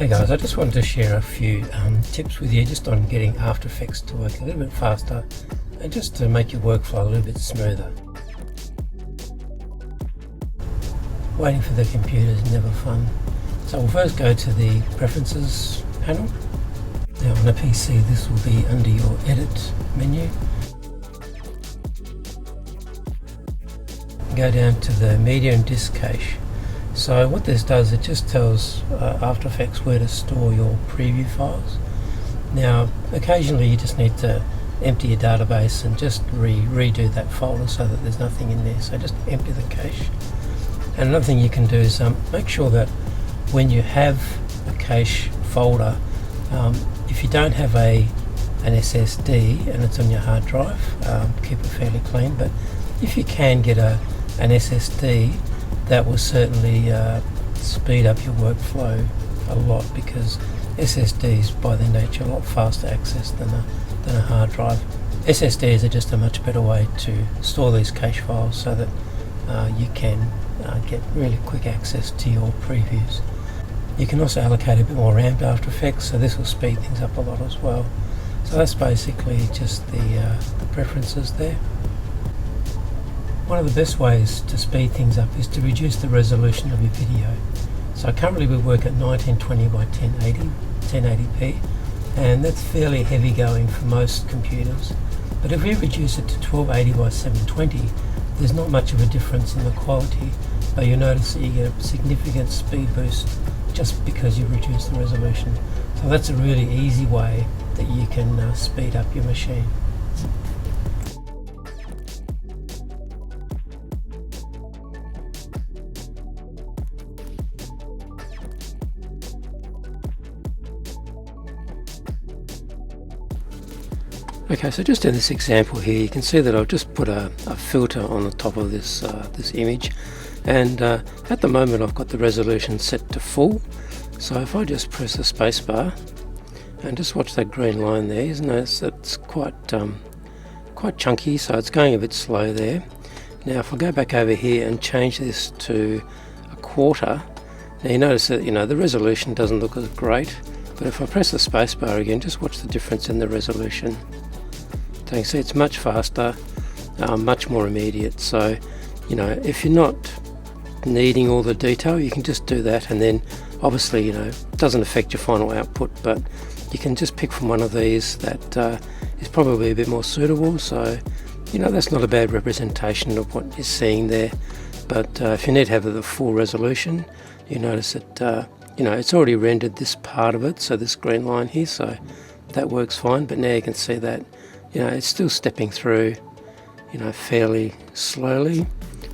Hey guys, I just wanted to share a few tips with you just on getting After Effects to work a little bit faster and just to make your workflow a little bit smoother. Waiting for the computer is never fun. So we'll first go to the Preferences panel. Now on a PC this will be under your Edit menu. Go down to the Media and Disk Cache. So what this does, it just tells After Effects where to store your preview files. Now occasionally you just need to empty your database and just redo that folder so that there's nothing in there, so just empty the cache. And another thing you can do is make sure that when you have a cache folder, if you don't have an SSD and it's on your hard drive, keep it fairly clean, but if you can get an SSD, that will certainly speed up your workflow a lot, because SSDs by their nature are a lot faster access than a hard drive. SSDs are just a much better way to store these cache files so that you can get really quick access to your previews. You can also allocate a bit more RAM to After Effects, so this will speed things up a lot as well. So that's basically just the preferences there. One of the best ways to speed things up is to reduce the resolution of your video. So currently we work at 1920 by 1080p, and that's fairly heavy going for most computers. But if we reduce it to 1280 by 720, there's not much of a difference in the quality, but you'll notice that you get a significant speed boost just because you reduce the resolution. So that's a really easy way that you can speed up your machine. Okay, so just in this example here, you can see that I've just put a filter on the top of this image, and at the moment I've got the resolution set to full. So if I just press the spacebar and just watch that green line there, you notice that's quite chunky, so it's going a bit slow there. Now if I go back over here and change this to a quarter, now you notice that the resolution doesn't look as great, but if I press the spacebar again, just watch the difference in the resolution. So you can see it's much faster, much more immediate. So if you're not needing all the detail, you can just do that, and then obviously it doesn't affect your final output, but you can just pick from one of these that is probably a bit more suitable. So that's not a bad representation of what you're seeing there. But if you need to have the full resolution, you notice that it's already rendered this part of it, so this green line here, so that works fine. But now you can see that it's still stepping through fairly slowly.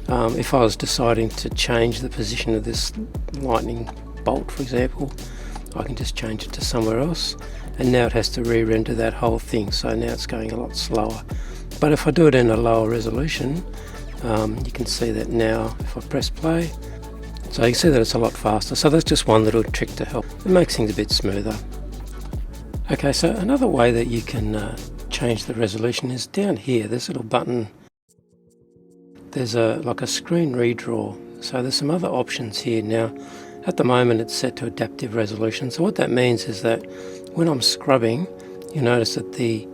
If I was deciding to change the position of this lightning bolt, for example, I can just change it to somewhere else, and now it has to re-render that whole thing, so now it's going a lot slower. But if I do it in a lower resolution, you can see that now if I press play, so you can see that it's a lot faster. So that's just one little trick to help. It makes things a bit smoother. Okay, so another way that you can change the resolution is down here. There's a little button. There's like a screen redraw. So there's some other options here. Now at the moment it's set to adaptive resolution. So what that means is that when I'm scrubbing, you notice that the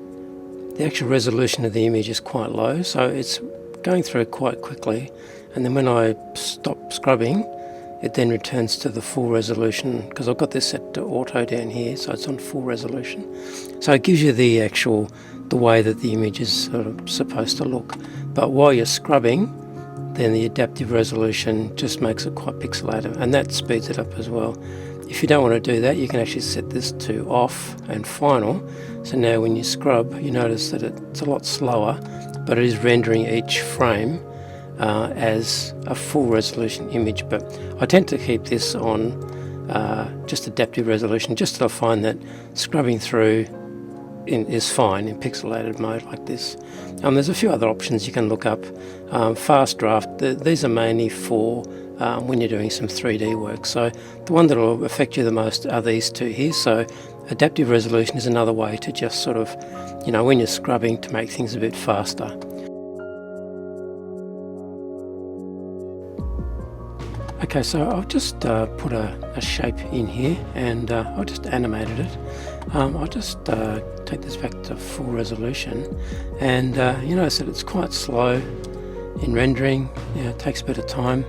actual resolution of the image is quite low. So it's going through quite quickly. And then when I stop scrubbing, it then returns to the full resolution, because I've got this set to auto down here, so it's on full resolution. So it gives you the way that the image is sort of supposed to look. But while you're scrubbing, then the adaptive resolution just makes it quite pixelated, and that speeds it up as well. If you don't want to do that, you can actually set this to off and final. So now when you scrub, you notice that it's a lot slower, but it is rendering each frame as a full resolution image. But I tend to keep this on just adaptive resolution, just till I find that scrubbing through is fine in pixelated mode like this. There's a few other options you can look up. Fast draft, these are mainly for when you're doing some 3D work. So the one that will affect you the most are these two here. So adaptive resolution is another way to just sort of, when you're scrubbing, to make things a bit faster. Okay, so I've just put a shape in here, and I've just animated it. I'll just take this back to full resolution, and you notice that it's quite slow in rendering. It takes a bit of time.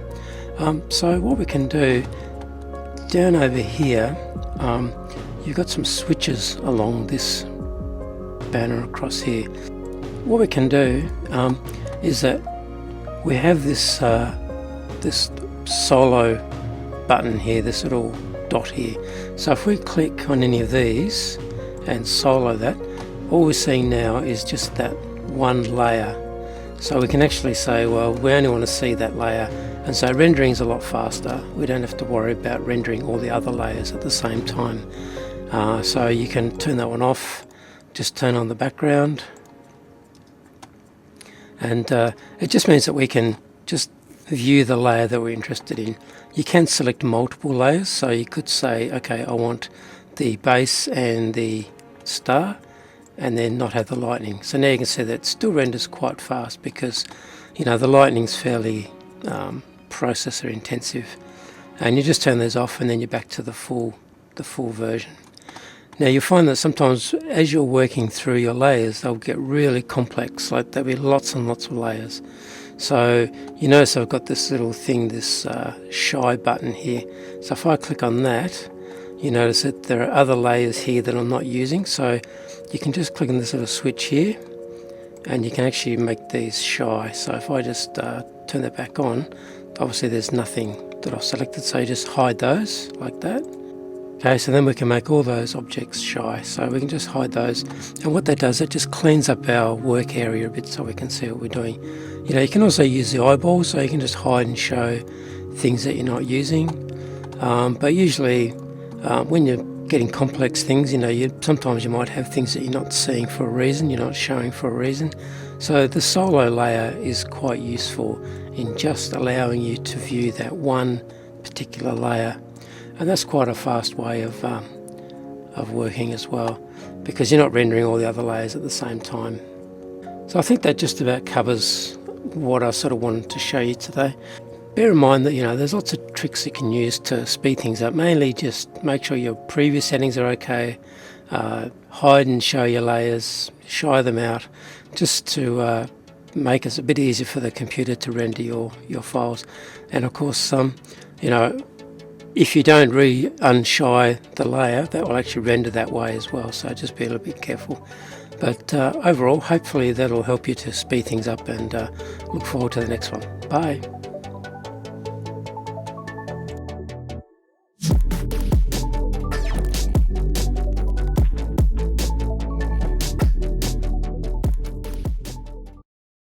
So what we can do, down over here, you've got some switches along this banner across here. What we can do is that we have this this solo button here, this little dot here. So if we click on any of these and solo that, all we're seeing now is just that one layer. So we can actually say, well, we only want to see that layer, and so rendering is a lot faster. We don't have to worry about rendering all the other layers at the same time. So you can turn that one off, just turn on the background, and it just means that we can just view the layer that we're interested in. You can select multiple layers, so you could say, okay, I want the base and the star, and then not have the lightning. So now you can see that it still renders quite fast, because the lightning's fairly processor intensive, and you just turn those off, and then you're back to the full version. Now you'll find that sometimes as you're working through your layers, they'll get really complex, like there'll be lots and lots of layers. So you notice I've got this little thing, this shy button here. So if I click on that, you notice that there are other layers here that I'm not using. So you can just click on this little switch here, and you can actually make these shy. So if I just turn that back on, obviously there's nothing that I've selected, so you just hide those like that. Okay, so then we can make all those objects shy, so we can just hide those, and what that does, it just cleans up our work area a bit so we can see what we're doing. You can also use the eyeballs, so you can just hide and show things that you're not using, but usually when you're getting complex things, sometimes you might have things that you're not seeing for a reason, you're not showing for a reason. So the solo layer is quite useful in just allowing you to view that one particular layer. And that's quite a fast way of working as well, because you're not rendering all the other layers at the same time. So I think that just about covers what I sort of wanted to show you today. Bear in mind that there's lots of tricks you can use to speed things up. Mainly just make sure your previous settings are okay, hide and show your layers, shy them out, just to make it a bit easier for the computer to render your files. And of course, if you don't unshy the layer, that will actually render that way as well, so just be a little bit careful. But overall, hopefully that'll help you to speed things up, and look forward to the next one. Bye.